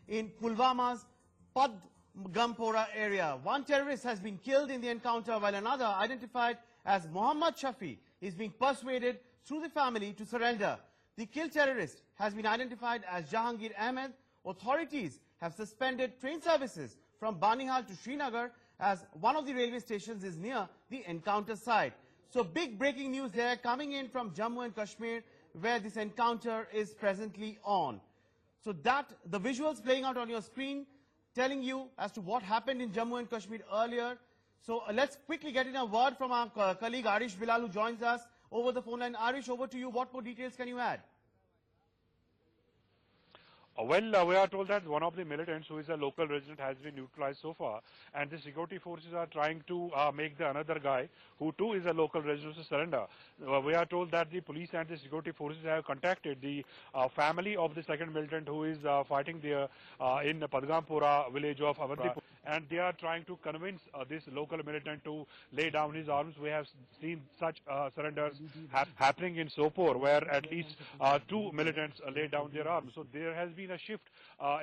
in Pulwama's Padgampora area. One terrorist has been killed in the encounter, while another, identified as Muhammad Shafi, is being persuaded through the family to surrender. The killed terrorist has been identified as Jahangir Ahmed. Authorities have suspended train services from Banihal to Srinagar as one of the railway stations is near the encounter site. So big breaking news there coming in from Jammu and Kashmir, where this encounter is presently on. So that the visuals playing out on your screen telling you as to what happened in Jammu and Kashmir earlier. So let's quickly get in a word from our colleague Arish Bilal, who joins us over the phone line. Arish, over to you. What more details can you add? Well, we are told that one of the militants, who is a local resident, has been neutralized so far, and the security forces are trying to make the another guy, who too is a local resident, to surrender. We are told that the police and the security forces have contacted the family of the second militant, who is fighting there in the Padgampora village of Avantipur, and they are trying to convince this local militant to lay down his arms. We have seen such surrenders happening in Sopore, where at least 2 militants laid down their arms. So there has been a shift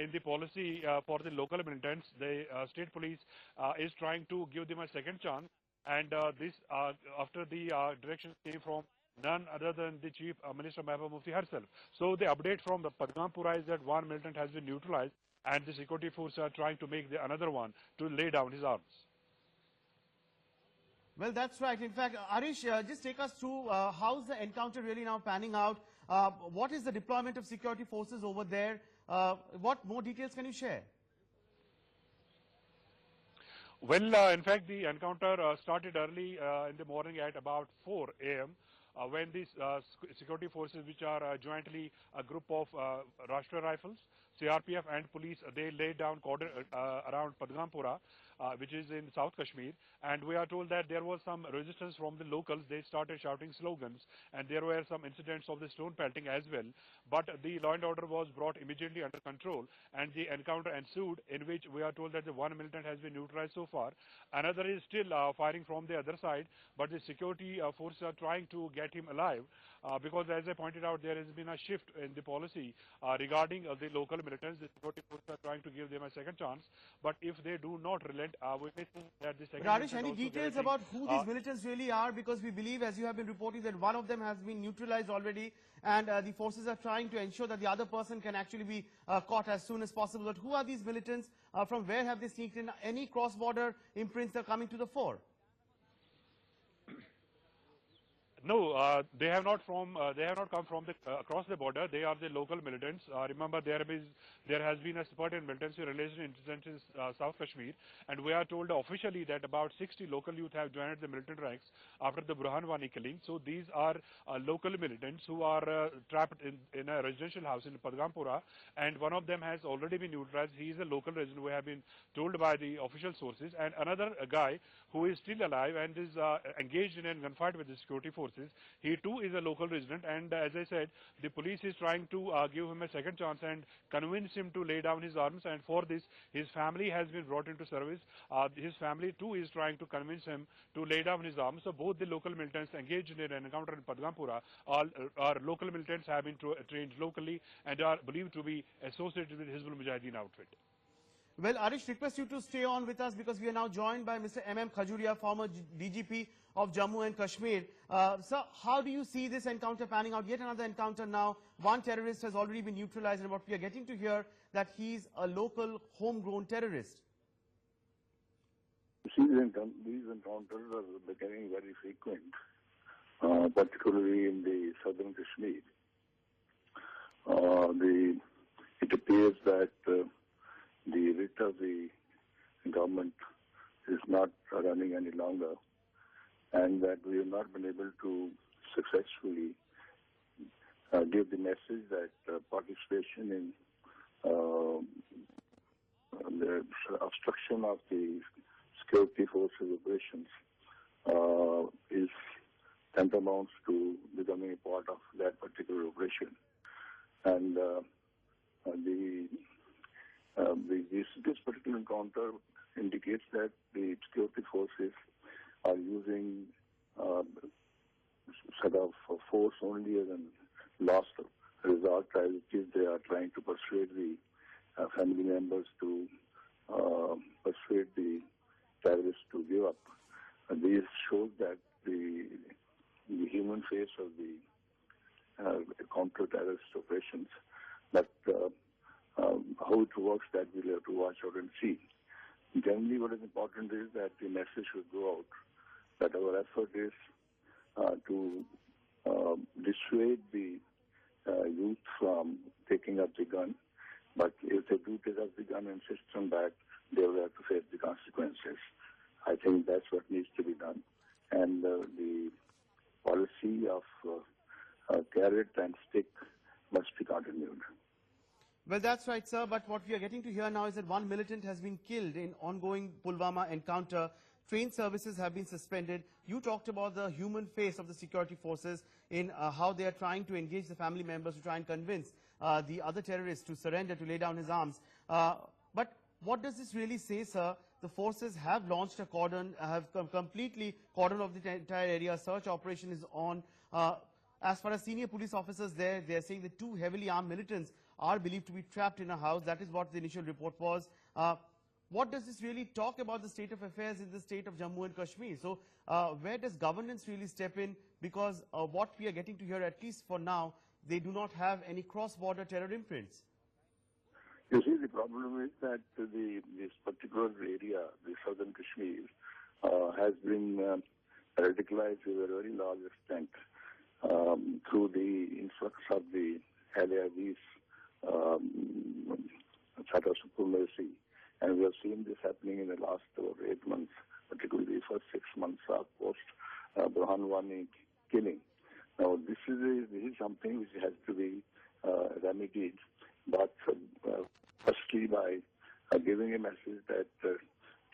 in the policy for the local militants. The state police is trying to give them a second chance, and this after the direction came from none other than the Chief Minister Mehbooba Mufti herself. So the update from the Padgampora is that one militant has been neutralized, and the security forces are trying to make the another one to lay down his arms. Well, that's right. In fact, Arish, just take us through how's the encounter really now panning out? What is the deployment of security forces over there? What more details can you share? Well, in fact, the encounter started early in the morning at about 4 a.m. When these security forces, which are jointly a group of Rashtra Rifles, CRPF and police, they laid down cordon around Padgampora, which is in South Kashmir, and we are told that there was some resistance from the locals. They started shouting slogans, and there were some incidents of the stone pelting as well. But the law and order was brought immediately under control, and the encounter ensued, in which we are told that the one militant has been neutralized so far. Another is still firing from the other side, but the security forces are trying to get him alive, because, as I pointed out, there has been a shift in the policy regarding the local militants. The security forces are trying to give them a second chance, but if they do not relent, we may think that the second. Radish, any details about who these militants really are? Because we believe, as you have been reporting, that one of them has been neutralized already, and the forces are trying to ensure that the other person can actually be caught as soon as possible. But who are these militants? From where have they sneaked in? Any cross-border imprints that are coming to the fore? No, they have not come from the across the border. They are the local militants. Remember, there has been a spurt in militancy-related incidents in South Kashmir, and we are told officially that about 60 local youth have joined the militant ranks after the Burhan Wani killing. So these are local militants who are trapped in a residential house in Padgampora, and one of them has already been neutralized. He is a local resident, we have been told by the official sources, and another guy who is still alive and is engaged in a gunfight with the security forces. He too is a local resident, and as I said, the police is trying to give him a second chance and convince him to lay down his arms, and for this his family has been brought into service. His family too is trying to convince him to lay down his arms. So both the local militants engaged in an encounter in Padgampora are local militants, have been trained locally and are believed to be associated with Hizbul Mujahideen outfit. Well, Arish, request you to stay on with us, because we are now joined by Mr. M.M. Khajuria, former DGP of Jammu and Kashmir. Sir, how do you see this encounter panning out? Yet another encounter now. One terrorist has already been neutralized, and what we are getting to hear that he's a local homegrown terrorist. You see, these encounters are becoming very frequent, particularly in the southern Kashmir. It appears that the writ of the government is not running any longer, and that we have not been able to successfully give the message that participation in the obstruction of the security forces operations is tantamount to becoming a part of that particular operation. And this particular encounter indicates that the security forces are using sort of force only as a last resort, as they are trying to persuade the family members to persuade the terrorists to give up. This shows that the human face of the counter-terrorist operations. But how it works, that we'll have to watch out and see. Generally, what is important is that the message should go out that our effort is to dissuade the youth from taking up the gun. But if they do take up the gun and insist on that, they will have to face the consequences. I think that's what needs to be done. And the policy of carrot and stick must be continued. Well, that's right, sir. But what we are getting to hear now is that one militant has been killed in ongoing Pulwama encounter. Train services have been suspended. You talked about the human face of the security forces in how they are trying to engage the family members to try and convince the other terrorists to surrender, to lay down his arms. But what does this really say, sir? The forces have launched a cordon, have completely cordoned off the entire area. Search operation is on. As far as senior police officers there, they are saying that two heavily armed militants are believed to be trapped in a house. That is what the initial report was. What does this really talk about the state of affairs in the state of Jammu and Kashmir? So where does governance really step in? Because what we are getting to hear, at least for now, they do not have any cross-border terror imprints. You see, the problem is that this particular area, the southern Kashmir, has been radicalized to a very large extent through the influx of the LAVs, Chata supremacy. And we have seen this happening in the last 8 months, particularly the first 6 months of post-Burhan Wani killing. Now, this is something which has to be remedied, but firstly by giving a message that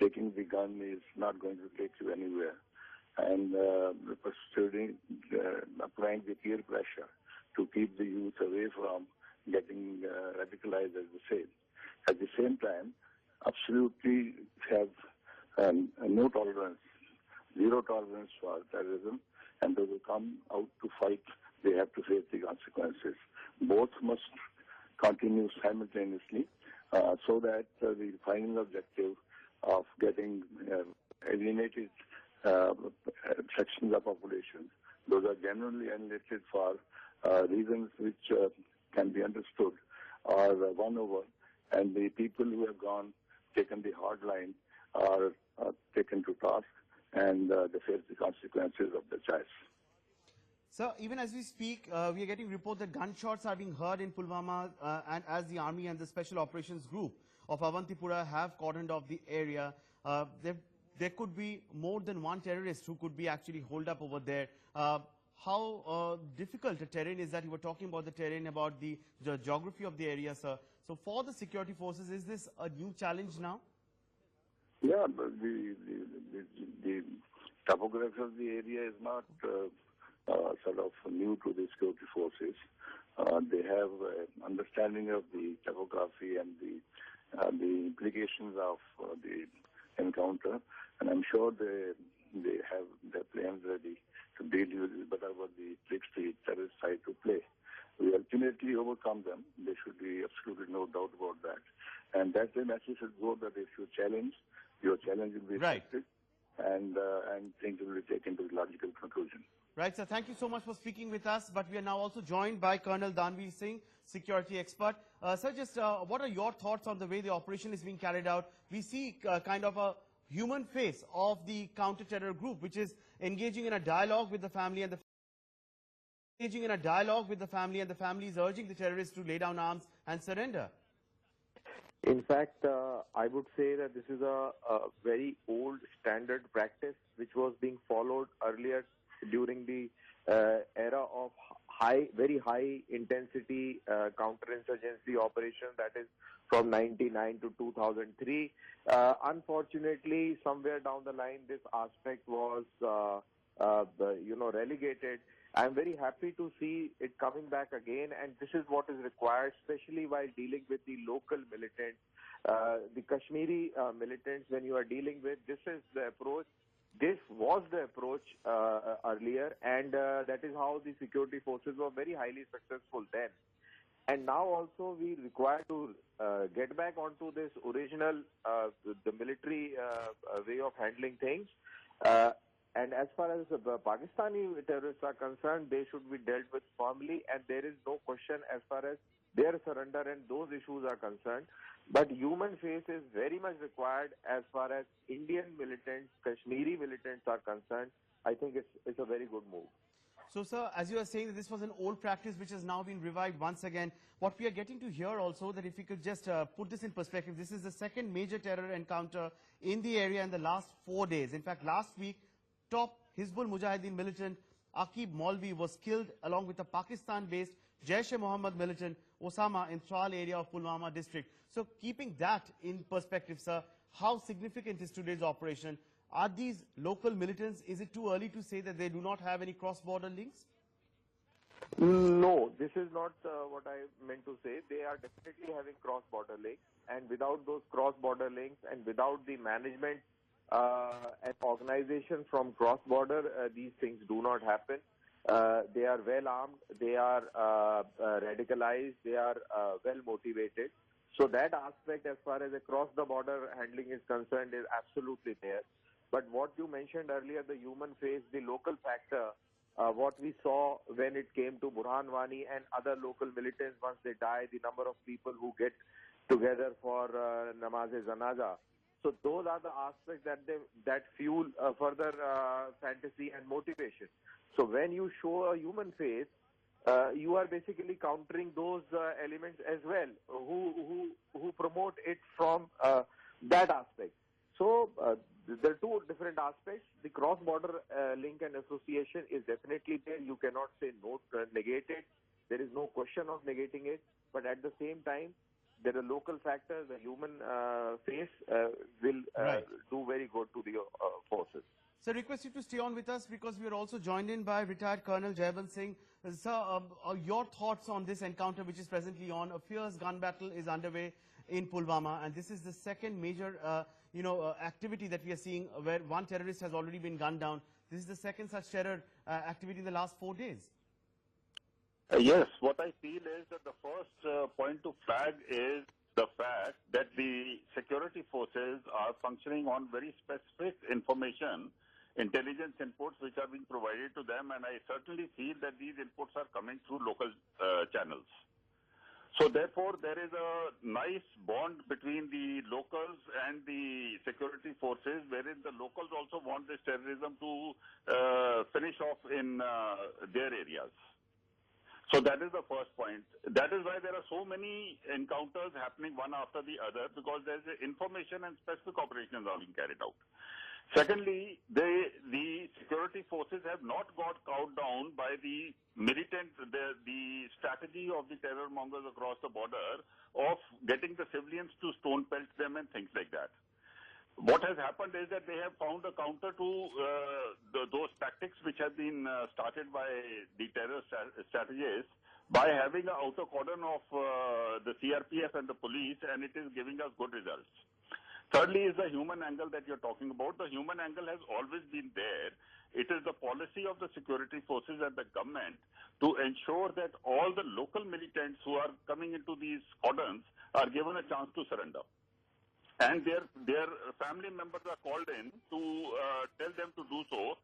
taking the gun is not going to take you anywhere, and applying the peer pressure to keep the youth away from getting radicalized, as they say. At the same time, absolutely have no tolerance, zero tolerance for terrorism, and they will come out to fight. They have to face the consequences. Both must continue simultaneously so that the final objective of getting alienated sections of population, those are generally alienated for reasons which can be understood, are won over, and the people who have taken the hard line are taken to task, and they face the consequences of their choice. Sir, even as we speak, we are getting reports that gunshots are being heard in Pulwama, and as the Army and the Special Operations Group of Avantipura have cordoned off the area, there could be more than one terrorist who could be actually holed up over there. How difficult a terrain is that? You were talking about the terrain, about the geography of the area, sir. So for the security forces, is this a new challenge now? Yeah, but the topography of the area is not sort of new to the security forces. They have understanding of the topography and the implications of the encounter, and I'm sure they have their plans ready to deal with whatever the tricks the terrorists try to play. We ultimately overcome them. There should be absolutely no doubt about that. And that's the message should go, that if you challenge, your challenge will be respected, and things will be taken to a logical conclusion. Right, sir. Thank you so much for speaking with us. But we are now also joined by Colonel Danveer Singh, security expert. Sir, just what are your thoughts on the way the operation is being carried out? We see kind of a human face of the counter-terror group, which is engaging in a dialogue with the family, and the family is urging the terrorists to lay down arms and surrender. In fact, I would say that this is a very old standard practice which was being followed earlier during the era of very high intensity counterinsurgency operation, that is from 1999 to 2003. Unfortunately, somewhere down the line, this aspect was relegated. I'm very happy to see it coming back again, and this is what is required, especially while dealing with the local militants, the Kashmiri militants. When you are dealing with, this is the approach. This was the approach earlier, and that is how the security forces were very highly successful then. And now also we require to get back onto this original, the military way of handling things. And as far as the Pakistani terrorists are concerned, they should be dealt with firmly, and there is no question as far as their surrender and those issues are concerned. But human face is very much required as far as Indian militants, Kashmiri militants are concerned. I think it's a very good move. So, sir, as you are saying, that this was an old practice which has now been revived once again. What we are getting to hear also, that if we could just put this in perspective, this is the second major terror encounter in the area in the last 4 days. In fact, last week, top Hizbul Mujahideen militant Aqib Maulvi was killed along with a Pakistan-based Jaish-e-Mohammed militant Osama in Tral area of Pulwama district. So, keeping that in perspective, sir, how significant is today's operation? Are these local militants, is it too early to say that they do not have any cross-border links? No, this is not what I meant to say. They are definitely having cross-border links, and without those cross-border links and without the management and organization from cross-border, these things do not happen. They are well armed, they are radicalized, they are well motivated. So that aspect as far as across the border handling is concerned is absolutely there. But what you mentioned earlier, the human face, the local factor, what we saw when it came to Burhan Wani and other local militants, once they die, the number of people who get together for namaz-e-janaza. So those are the aspects that fuel further fantasy and motivation. So when you show a human face, you are basically countering those elements as well, who promote it from that aspect. So there are two different aspects. The cross-border link and association is definitely there. You cannot say no, negate it. There is no question of negating it. But at the same time, there are local factors. The human face will do very good to the forces. Sir, request you to stay on with us because we are also joined in by retired Colonel Jaybant Singh. Sir, your thoughts on this encounter which is presently on. A fierce gun battle is underway in Pulwama, and this is the second major activity that we are seeing where one terrorist has already been gunned down. This is the second such terror activity in the last 4 days. Yes, what I feel is that the first point to flag is the fact that the security forces are functioning on very specific information, intelligence inputs which are being provided to them, and I certainly feel that these inputs are coming through local channels. So therefore, there is a nice bond between the locals and the security forces, wherein the locals also want this terrorism to finish off in their areas. So that is the first point. That is why there are so many encounters happening one after the other, because there is information and specific operations are being carried out. Secondly, the security forces have not got cowed down by the militant, the strategy of the terror mongers across the border of getting the civilians to stone pelt them and things like that. What has happened is that they have found a counter to those tactics which have been started by the terror strategists by having an outer cordon of the CRPF and the police, and it is giving us good results. Thirdly is the human angle that you're talking about. The human angle has always been there. It is the policy of the security forces and the government to ensure that all the local militants who are coming into these cordons are given a chance to surrender. And their family members are called in to tell them to do so.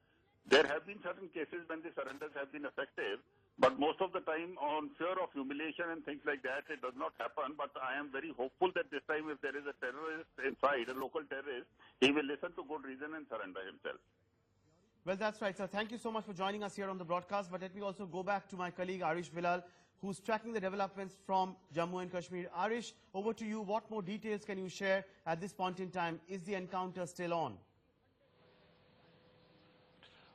There have been certain cases when the surrenders have been effective, but most of the time on fear of humiliation and things like that, it does not happen. But I am very hopeful that this time if there is a terrorist inside, a local terrorist, he will listen to good reason and surrender himself. Well, that's right, sir. Thank you so much for joining us here on the broadcast. But let me also go back to my colleague Arish Bilal, who's tracking the developments from Jammu and Kashmir. Arish, over to you. What more details can you share at this point in time? Is the encounter still on?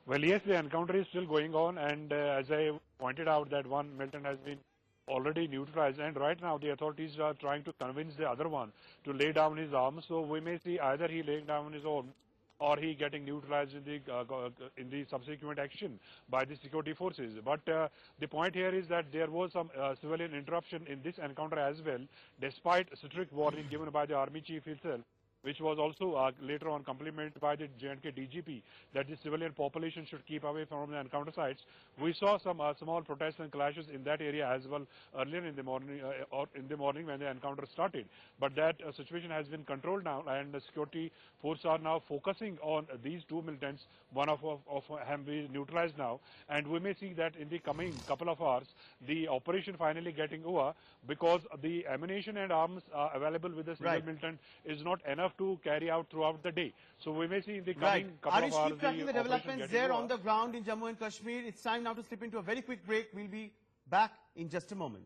Well, yes, the encounter is still going on, and as I pointed out, that one militant has been already neutralized, and right now the authorities are trying to convince the other one to lay down his arms. So we may see either he laying down his own or he getting neutralized in the subsequent action by the security forces. But the point here is that there was some civilian interruption in this encounter as well, despite strict warning given by the army chief himself which was also later on complemented by the J&K DGP, that the civilian population should keep away from the encounter sites. We saw some small protests and clashes in that area as well earlier in the morning when the encounter started. But that situation has been controlled now, and the security forces are now focusing on these two militants. One of them is neutralized now, and we may see that in the coming couple of hours, the operation finally getting over, because the ammunition and arms available with the single militant is not enough to carry out throughout the day. So we may see in the coming couple of hours keep tracking the developments there on the ground in Jammu and Kashmir. It's time now to slip into a very quick break. We'll be back in just a moment.